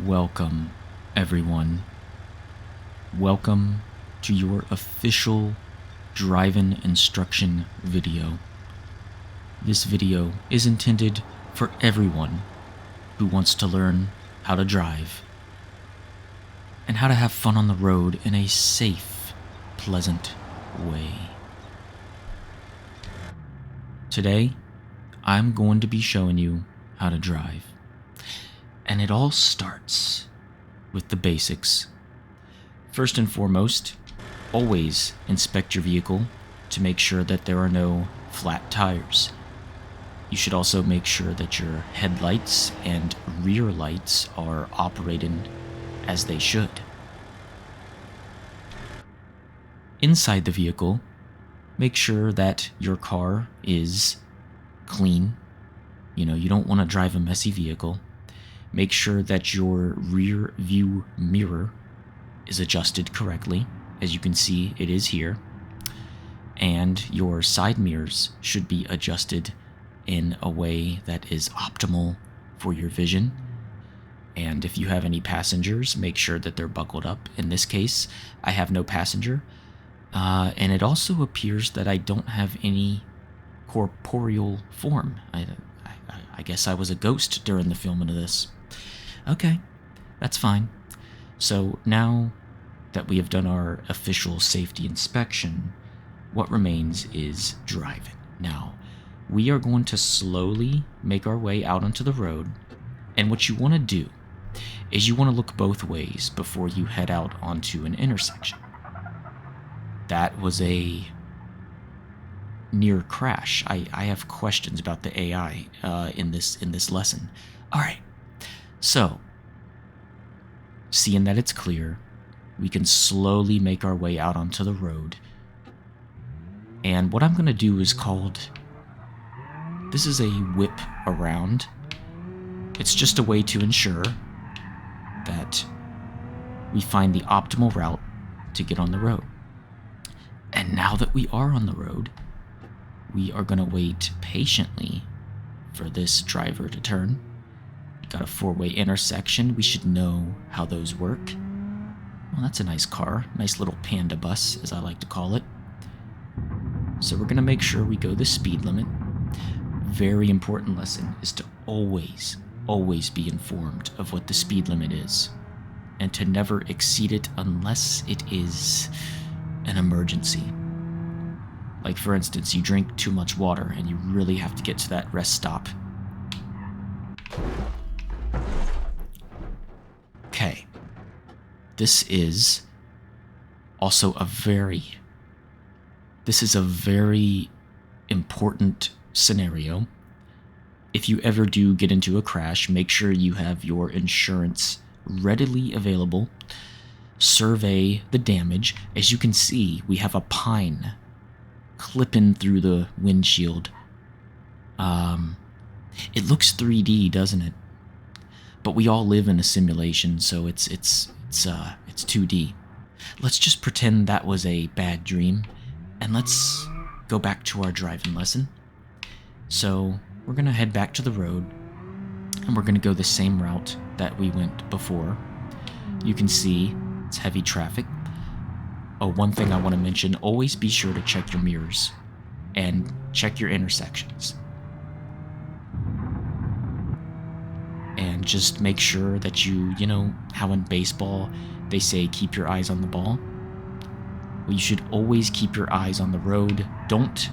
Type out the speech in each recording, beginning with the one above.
Welcome, everyone. Welcome to your official driving instruction video. This video is intended for everyone who wants to learn how to drive and how to have fun on the road in a safe, pleasant way. Today, I'm going to be showing you how to drive. And it all starts with the basics. First and foremost, always inspect your vehicle to make sure that there are no flat tires. You should also make sure that your headlights and rear lights are operating as they should. Inside the vehicle, make sure that your car is clean. You don't want to drive a messy vehicle. Make sure that your rear view mirror is adjusted correctly. As you can see, it is here. And your side mirrors should be adjusted in a way that is optimal for your vision. And if you have any passengers, make sure that they're buckled up. In this case, I have no passenger. And it also appears that I don't have any corporeal form. I guess I was a ghost during the filming of this. Okay, that's fine. So now that we have done our official safety inspection, what remains is driving. Now, we are going to slowly make our way out onto the road, and what you want to do is you want to look both ways before you head out onto an intersection. That was a near crash. I have questions about the AI in this lesson. All right. So, seeing that it's clear, we can slowly make our way out onto the road. And what I'm going to do is this is a whip around. It's just a way to ensure that we find the optimal route to get on the road. And now that we are on the road, we are going to wait patiently for this driver to turn. Got a four-way intersection. We should know how those work. Well, that's a nice car. Nice little panda bus, as I like to call it. So we're going to make sure we go the speed limit. Very important lesson is to always be informed of what the speed limit is, and to never exceed it unless it is an emergency. Like, for instance, you drink too much water and you really have to get to that rest stop. Okay. This is also a very important scenario. If you ever do get into a crash, make sure you have your insurance readily available. Survey the damage. As you can see, we have a pine clipping through the windshield. It looks 3D, doesn't it? But we all live in a simulation, so it's 2D. Let's just pretend that was a bad dream, and let's go back to our driving lesson. So we're gonna head back to the road, and we're gonna go the same route that we went before. You can see it's heavy traffic. Oh, one thing I want to mention, always be sure to check your mirrors and check your intersections. And just make sure that you know how in baseball they say keep your eyes on the ball? Well, you should always keep your eyes on the road. Don't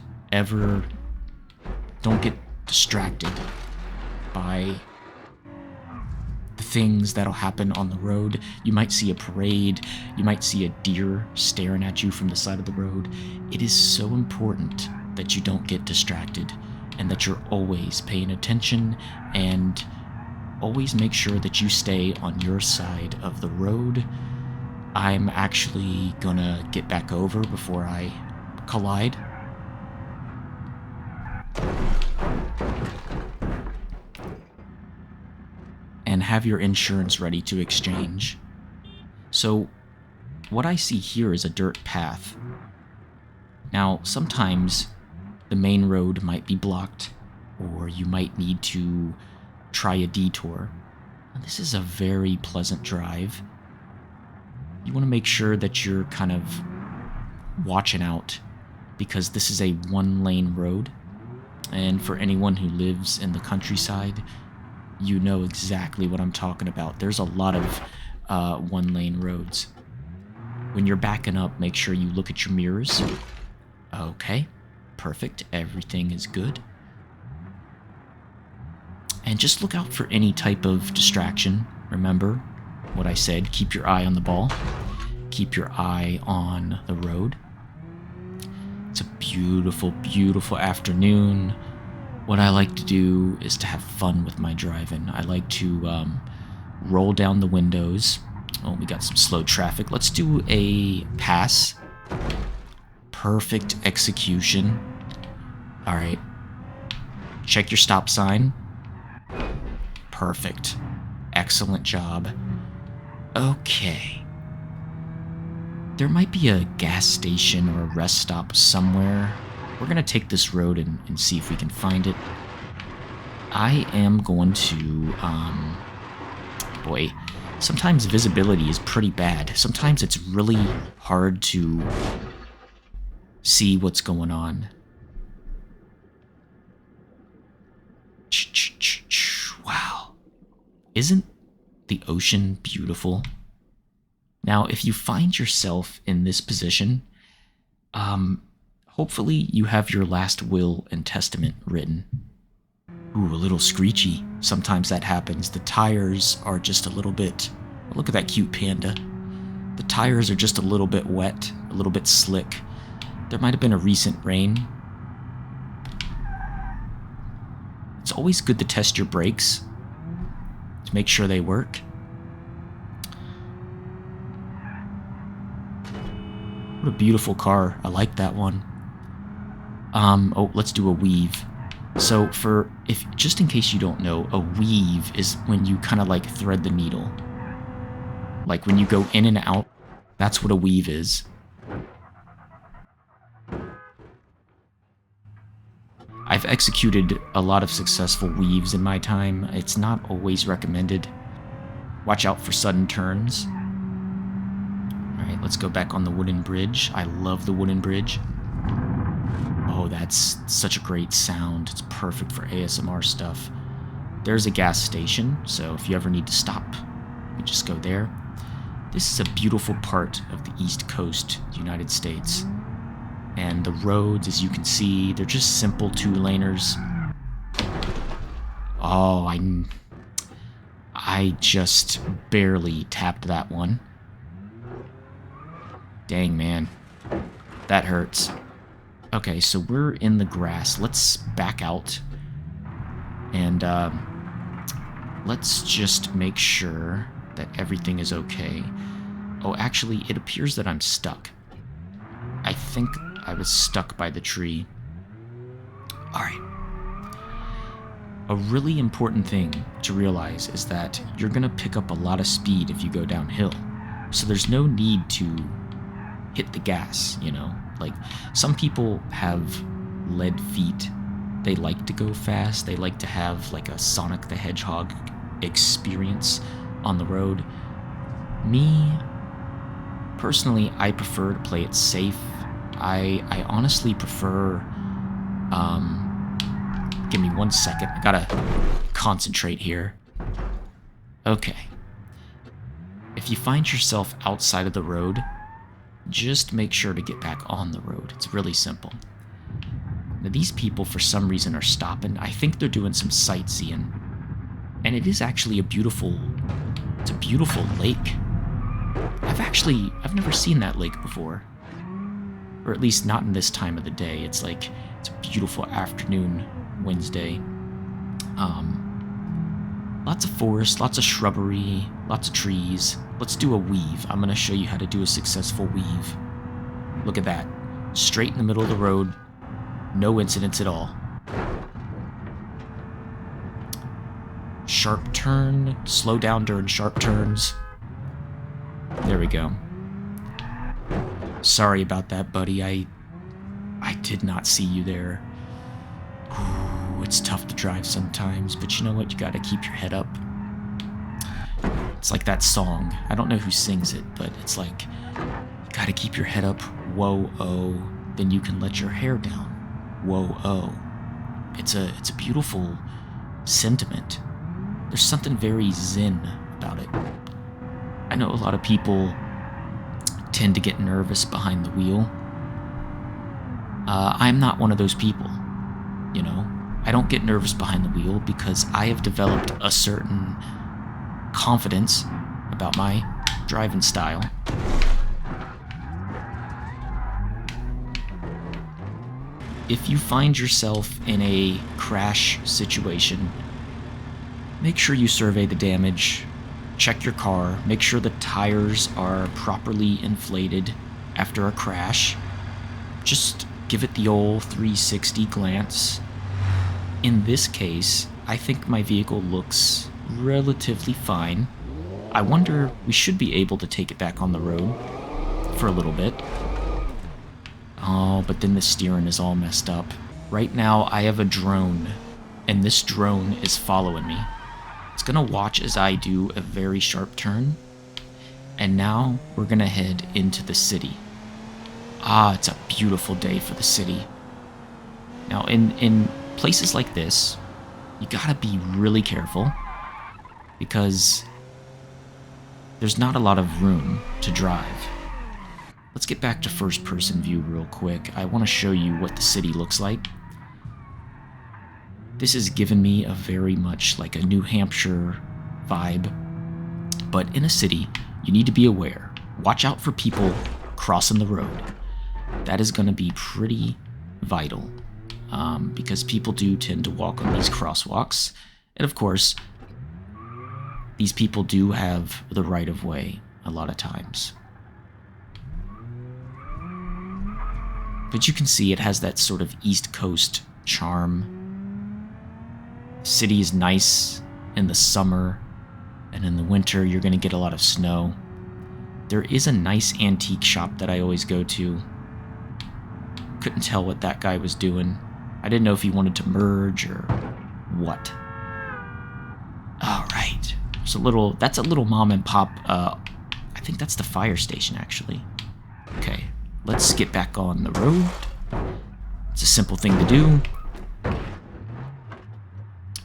get distracted by the things that'll happen on the road. You might see a parade, you might see a deer staring at you from the side of the road. It is so important that you don't get distracted and that you're always paying attention, and always make sure that you stay on your side of the road. I'm actually gonna get back over before I collide. And have your insurance ready to exchange. So, what I see here is a dirt path. Now, sometimes the main road might be blocked, or you might need to try a detour. This is a very pleasant drive. You want to make sure that you're kind of watching out because this is a one-lane road. And for anyone who lives in the countryside, you know exactly what I'm talking about. There's a lot of one-lane roads. When you're backing up, make sure you look at your mirrors. Okay, perfect. Everything is good. And just look out for any type of distraction. Remember what I said, keep your eye on the ball. Keep your eye on the road. It's a beautiful, beautiful afternoon. What I like to do is to have fun with my driving. I like to roll down the windows. Oh, we got some slow traffic. Let's do a pass. Perfect execution. All right. Check your stop sign. Perfect. Excellent job. Okay. There might be a gas station or a rest stop somewhere. We're going to take this road and see if we can find it. I am going to, boy, sometimes visibility is pretty bad. Sometimes it's really hard to see what's going on. Wow. Isn't the ocean beautiful? Now, if you find yourself in this position, hopefully you have your last will and testament written. Ooh, a little screechy. Sometimes that happens. The tires are just a little bit... Look at that cute panda. The tires are just a little bit wet, a little bit slick. There might have been a recent rain. It's always good to test your brakes to make sure they work. What a beautiful car. I like that one. Oh, let's do a weave. So just in case you don't know, a weave is when you kind of like thread the needle. Like when you go in and out, that's what a weave is. I've executed a lot of successful weaves in my time. It's not always recommended. Watch out for sudden turns. Alright, let's go back on the wooden bridge. I love the wooden bridge. Oh, that's such a great sound. It's perfect for ASMR stuff. There's a gas station, so if you ever need to stop, you just go there. This is a beautiful part of the East Coast, United States. And the roads, as you can see, they're just simple two-laners. Oh, I just barely tapped that one. Dang, man. That hurts. Okay, so we're in the grass. Let's back out. And let's just make sure that everything is okay. Oh, actually, it appears that I'm stuck. I think I was stuck by the tree. Alright. A really important thing to realize is that you're going to pick up a lot of speed if you go downhill. So there's no need to hit the gas, you know? Like, some people have lead feet. They like to go fast. They like to have, like, a Sonic the Hedgehog experience on the road. Me, personally, I prefer to play it safe. I honestly prefer... give me 1 second. I gotta concentrate here. Okay. If you find yourself outside of the road, just make sure to get back on the road. It's really simple. Now, these people, for some reason, are stopping. I think they're doing some sightseeing. And it is actually it's a beautiful lake. I've never seen that lake before. Or at least not in this time of the day. It's a beautiful afternoon Wednesday. Lots of forest, lots of shrubbery, lots of trees. Let's do a weave. I'm going to show you how to do a successful weave. Look at that. Straight in the middle of the road. No incidents at all. Sharp turn. Slow down during sharp turns. There we go. Sorry about that, buddy. I did not see you there. Ooh, it's tough to drive sometimes, but you know what? You gotta keep your head up. It's like that song. I don't know who sings it, but it's like, you gotta keep your head up, whoa, oh, then you can let your hair down, whoa, oh. It's a beautiful sentiment. There's something very zen about it. I know a lot of people tend to get nervous behind the wheel. I'm not one of those people, you know? I don't get nervous behind the wheel because I have developed a certain confidence about my driving style. If you find yourself in a crash situation, make sure you survey the damage, check your car, make sure the tires are properly inflated after a crash. Just give it the old 360 glance. In this case, I think my vehicle looks relatively fine. I wonder, we should be able to take it back on the road for a little bit. Oh, but then the steering is all messed up. Right now, I have a drone, and this drone is following me. It's gonna watch as I do a very sharp turn, and now we're gonna head into the city. Ah, it's a beautiful day for the city. Now, in places like this, you gotta be really careful because there's not a lot of room to drive. Let's get back to first-person view real quick. I want to show you what the city looks like. This has given me a very much like a New Hampshire vibe, but in a city, you need to be aware. Watch out for people crossing the road. That is going to be pretty vital. Because people do tend to walk on these crosswalks. And of course, these people do have the right of way a lot of times. But you can see it has that sort of East Coast charm. The city is nice in the summer, and in the winter you're going to get a lot of snow. There is a nice antique shop that I always go to. Couldn't tell what that guy was doing. I didn't know if he wanted to merge or what. All right. That's a little mom and pop. I think that's the fire station, actually. Okay, let's get back on the road. It's a simple thing to do.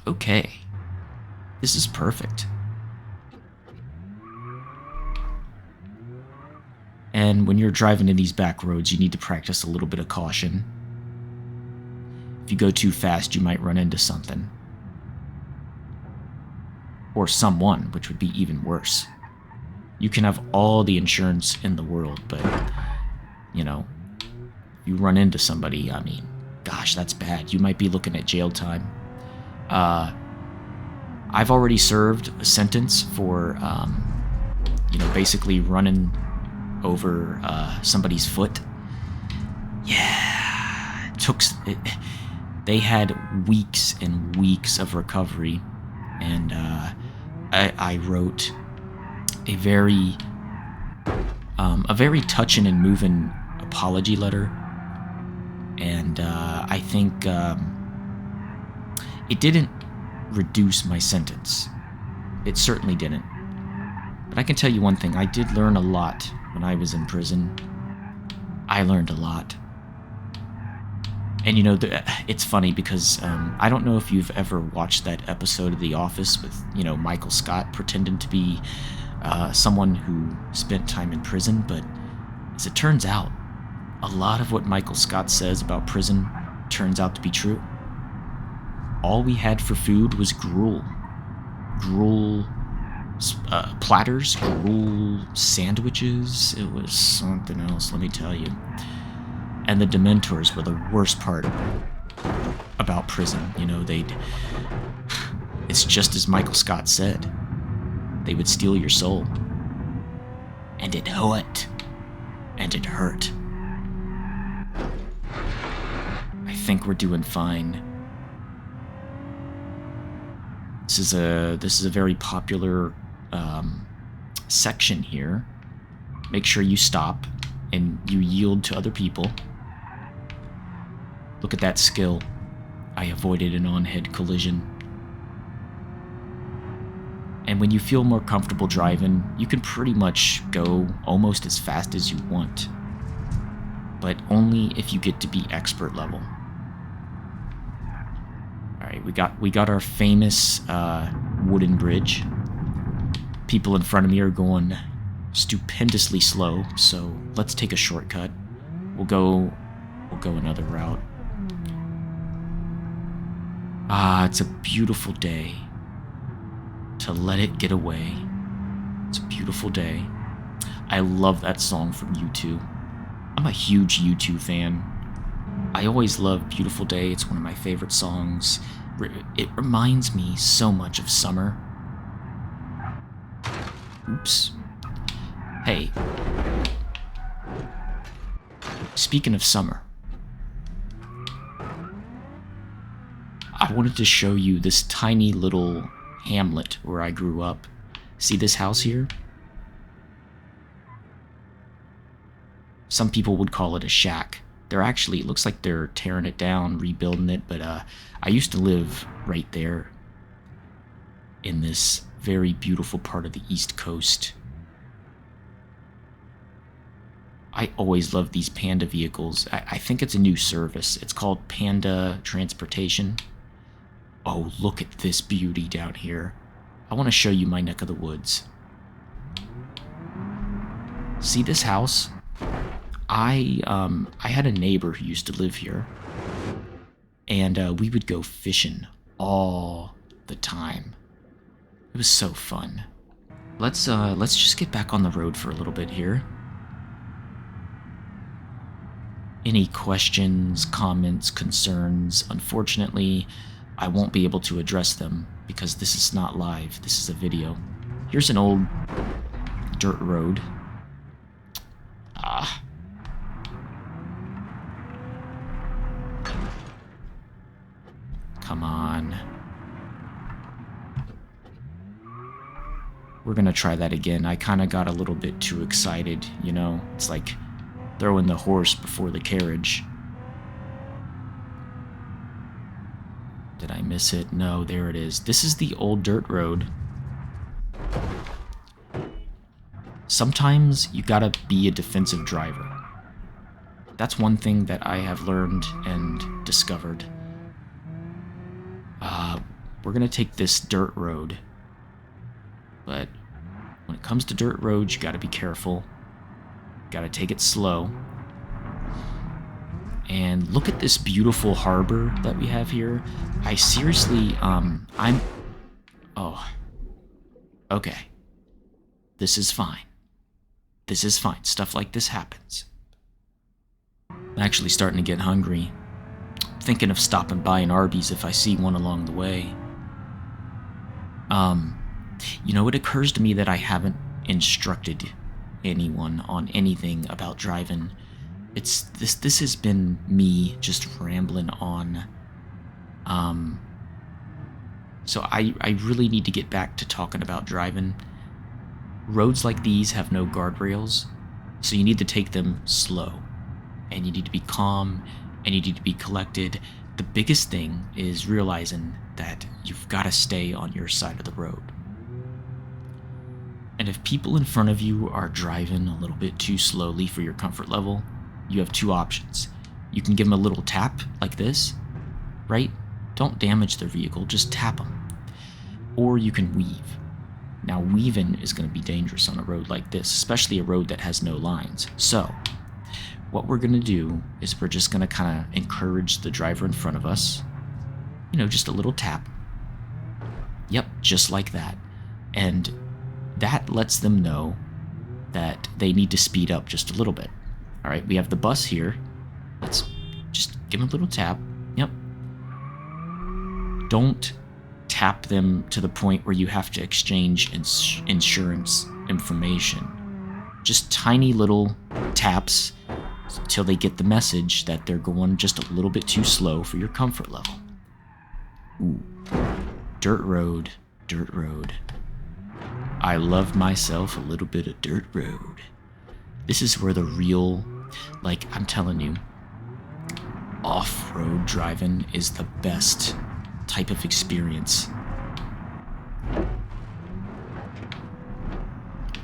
Okay. This is perfect. And when you're driving in these back roads, you need to practice a little bit of caution. If you go too fast, you might run into something. Or someone, which would be even worse. You can have all the insurance in the world, but, you know, you run into somebody, I mean, gosh, that's bad. You might be looking at jail time. I've already served a sentence for, basically running over somebody's foot. Yeah, they had weeks and weeks of recovery, and I wrote a very touching and moving apology letter, and I think it didn't reduce my sentence. It certainly didn't. But I can tell you one thing, I did learn a lot when I was in prison. I learned a lot. And you know, it's funny because I don't know if you've ever watched that episode of The Office with, Michael Scott pretending to be someone who spent time in prison, but as it turns out, a lot of what Michael Scott says about prison turns out to be true. All we had for food was gruel. Gruel platters, gruel sandwiches. It was something else, let me tell you. And the Dementors were the worst part about prison. It's just as Michael Scott said. They would steal your soul. And it hurt. And it hurt. I think we're doing fine. This is a very popular section here. Make sure you stop and you yield to other people. Look at that skill. I avoided an on-head collision. And when you feel more comfortable driving, you can pretty much go almost as fast as you want. But only if you get to be expert level. Alright, we got our famous wooden bridge. People in front of me are going stupendously slow, so let's take a shortcut. We'll go another route. Ah, it's a beautiful day to let it get away. It's a beautiful day. I love that song from U2. I'm a huge U2 fan. I always love Beautiful Day. It's one of my favorite songs. It reminds me so much of summer. Oops. Hey. Speaking of summer, I wanted to show you this tiny little hamlet where I grew up. See this house here? Some people would call it a shack. They're actually, it looks like they're tearing it down, rebuilding it, but I used to live right there in this very beautiful part of the East Coast. I always love these Panda vehicles. I think it's a new service. It's called Panda Transportation. Oh, look at this beauty down here. I want to show you my neck of the woods. See this house? I had a neighbor who used to live here, and we would go fishing all the time. It was so fun. Let's just get back on the road for a little bit here. Any questions, comments, concerns? Unfortunately, I won't be able to address them because this is not live. This is a video. Here's an old dirt road. Come on. We're gonna try that again. I kind of got a little bit too excited, you know? It's like throwing the horse before the carriage. Did I miss it? No, there it is. This is the old dirt road. Sometimes you gotta be a defensive driver. That's one thing that I have learned and discovered. We're gonna take this dirt road. But when it comes to dirt roads, you gotta be careful. Gotta take it slow. And look at this beautiful harbor that we have here. I seriously, oh. Okay. This is fine. This is fine. Stuff like this happens. I'm actually starting to get hungry. Thinking of stopping by an Arby's if I see one along the way. You know, it occurs to me that I haven't instructed anyone on anything about driving. This has been me just rambling on. So I really need to get back to talking about driving. Roads like these have no guardrails, so you need to take them slow. And you need to be calm, and you need to be collected. The biggest thing is realizing that you've got to stay on your side of the road. And if people in front of you are driving a little bit too slowly for your comfort level, you have two options. You can give them a little tap like this, right? Don't damage their vehicle, just tap them. Or you can weave. Now, weaving is going to be dangerous on a road like this, especially a road that has no lines. So, what we're going to do is we're just going to kind of encourage the driver in front of us. You know, just a little tap. Yep, just like that. And that lets them know that they need to speed up just a little bit. All right, we have the bus here. Let's just give them a little tap. Yep. Don't tap them to the point where you have to exchange insurance information. Just tiny little taps until they get the message that they're going just a little bit too slow for your comfort level. Ooh. Dirt road, dirt road. I love myself a little bit of dirt road. This is where the real, like, I'm telling you, off-road driving is the best type of experience.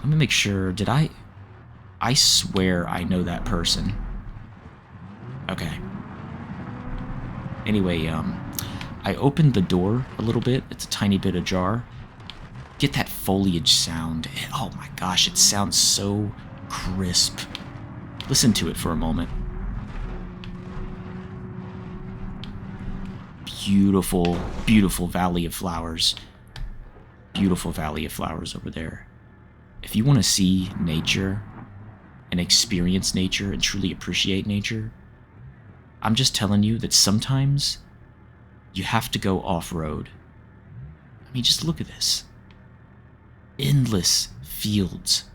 Let me make sure. Did I swear I know that person. Okay. Anyway, I opened the door a little bit. It's a tiny bit ajar. Get that foliage sound. Oh my gosh, it sounds so crisp. Listen to it for a moment. Beautiful, beautiful valley of flowers. Beautiful valley of flowers over there. If you want to see nature and experience nature and truly appreciate nature, I'm just telling you that sometimes you have to go off-road. I mean, just look at this. Endless fields.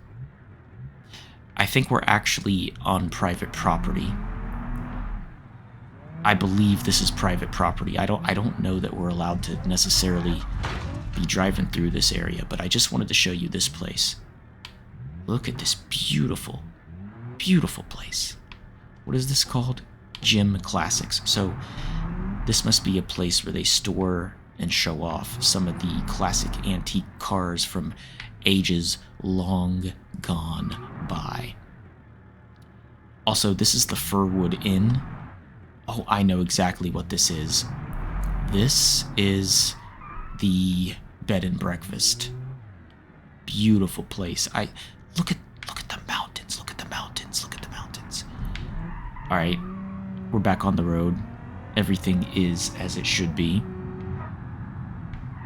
I think we're actually on private property. I believe this is private property. I don't know that we're allowed to necessarily be driving through this area, but I just wanted to show you this place. Look at this beautiful, beautiful place. What is this called? Gym Classics. So this must be a place where they store and show off some of the classic antique cars from ages long gone by. Also, this is the Firwood Inn. Oh, I know exactly what this is. This is the bed and breakfast. Beautiful place. Look at the mountains. Look at the mountains. Look at the mountains. All right, we're back on the road. Everything is as it should be.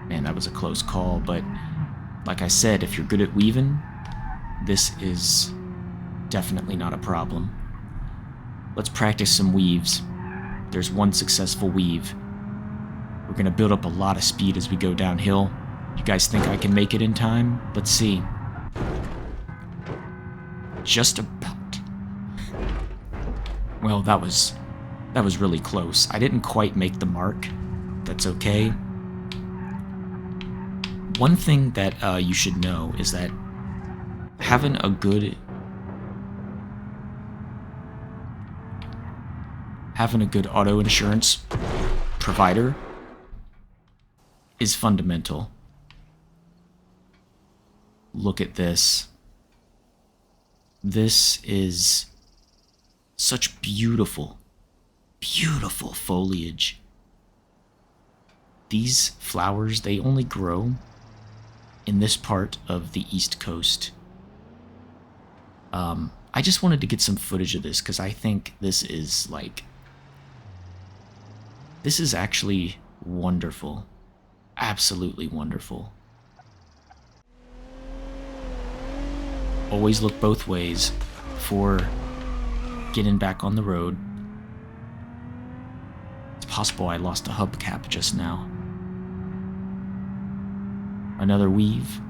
Man, that was a close call, but like I said, if you're good at weaving, this is definitely not a problem. Let's practice some weaves. There's one successful weave. We're going to build up a lot of speed as we go downhill. You guys think I can make it in time? Let's see. Just about. Well, that was really close. I didn't quite make the mark. That's okay. One thing that you should know is that having a good auto insurance provider is fundamental. Look at this. This is such beautiful, beautiful foliage. These flowers, they only grow in this part of the East Coast. I just wanted to get some footage of this because I think this is actually wonderful. Absolutely wonderful. Always look both ways before getting back on the road. It's possible I lost a hubcap just now. Another weave.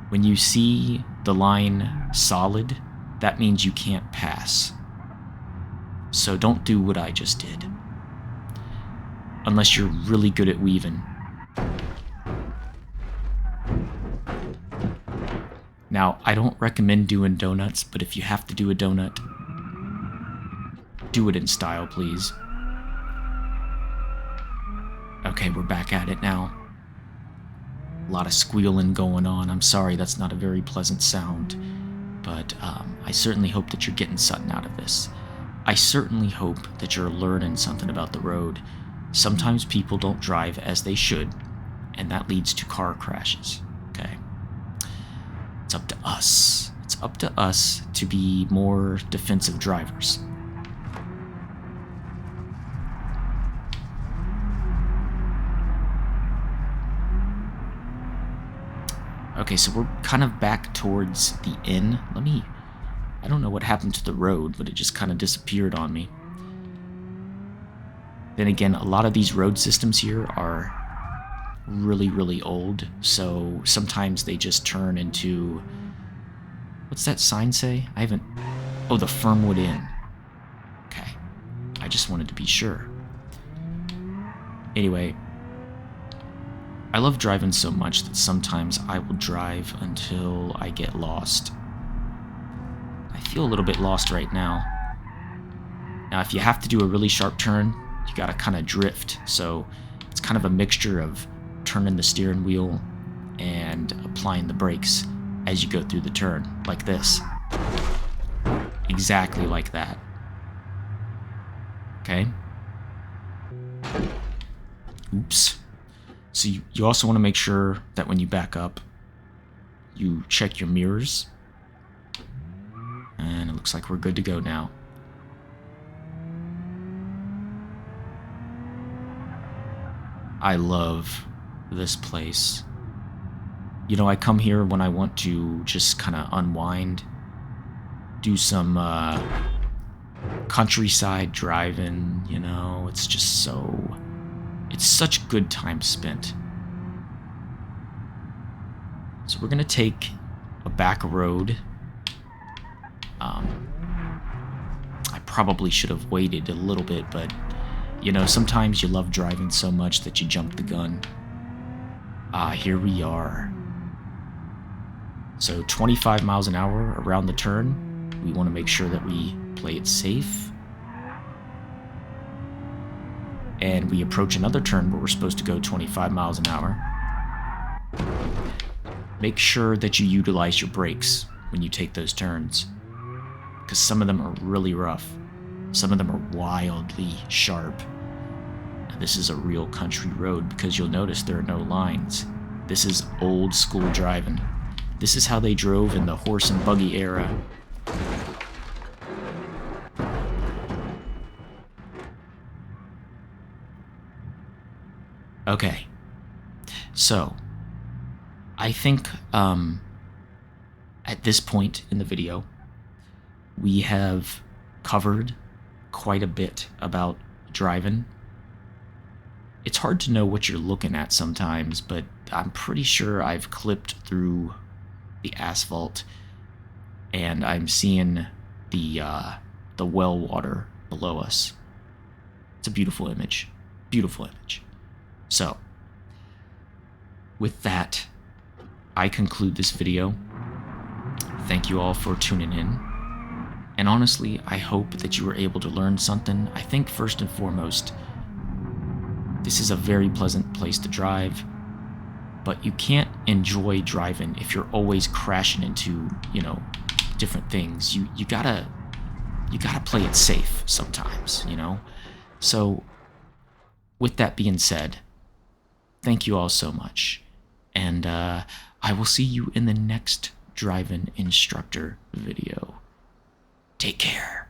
When you see the line solid, that means you can't pass. So don't do what I just did. Unless you're really good at weaving. Now, I don't recommend doing donuts, but if you have to do a donut, do it in style, please. Okay, we're back at it now. A lot of squealing going on. I'm sorry, that's not a very pleasant sound, but I certainly hope that you're getting something out of this. I certainly hope that you're learning something about the road. Sometimes people don't drive as they should, and that leads to car crashes, okay? It's up to us. It's up to us to be more defensive drivers. Okay, so we're kind of back towards the inn. I don't know what happened to the road, but it just kind of disappeared on me. Then again, a lot of these road systems here are really, really old, so sometimes they just turn into... What's that sign say? Oh, the Firmwood Inn. Okay. I just wanted to be sure. Anyway, I love driving so much that sometimes I will drive until I get lost. I feel a little bit lost right now. Now, if you have to do a really sharp turn, you gotta kind of drift, so it's kind of a mixture of turning the steering wheel and applying the brakes as you go through the turn, like this. Exactly like that. Okay? Oops. So you also want to make sure that when you back up, you check your mirrors. And it looks like we're good to go now. I love this place. You know, I come here when I want to just kind of unwind, do some countryside driving, you know. It's just it's such good time spent. So we're going to take a back road. I probably should have waited a little bit, but, you know, sometimes you love driving so much that you jump the gun. Here we are. So 25 miles an hour around the turn. We want to make sure that we play it safe. And we approach another turn where we're supposed to go 25 miles an hour. Make sure that you utilize your brakes when you take those turns, because some of them are really rough. Some of them are wildly sharp. This is a real country road because you'll notice there are no lines. This is old school driving. This is how they drove in the horse and buggy era. Okay, so I think at this point in the video, we have covered quite a bit about driving. It's hard to know what you're looking at sometimes, but I'm pretty sure I've clipped through the asphalt and I'm seeing the well water below us. It's a beautiful image. Beautiful image. So, with that, I conclude this video. Thank you all for tuning in. And honestly, I hope that you were able to learn something. I think first and foremost, this is a very pleasant place to drive, but you can't enjoy driving if you're always crashing into, you know, different things. You gotta play it safe sometimes, you know? So, with that being said, thank you all so much. And I will see you in the next driving instructor video. Take care.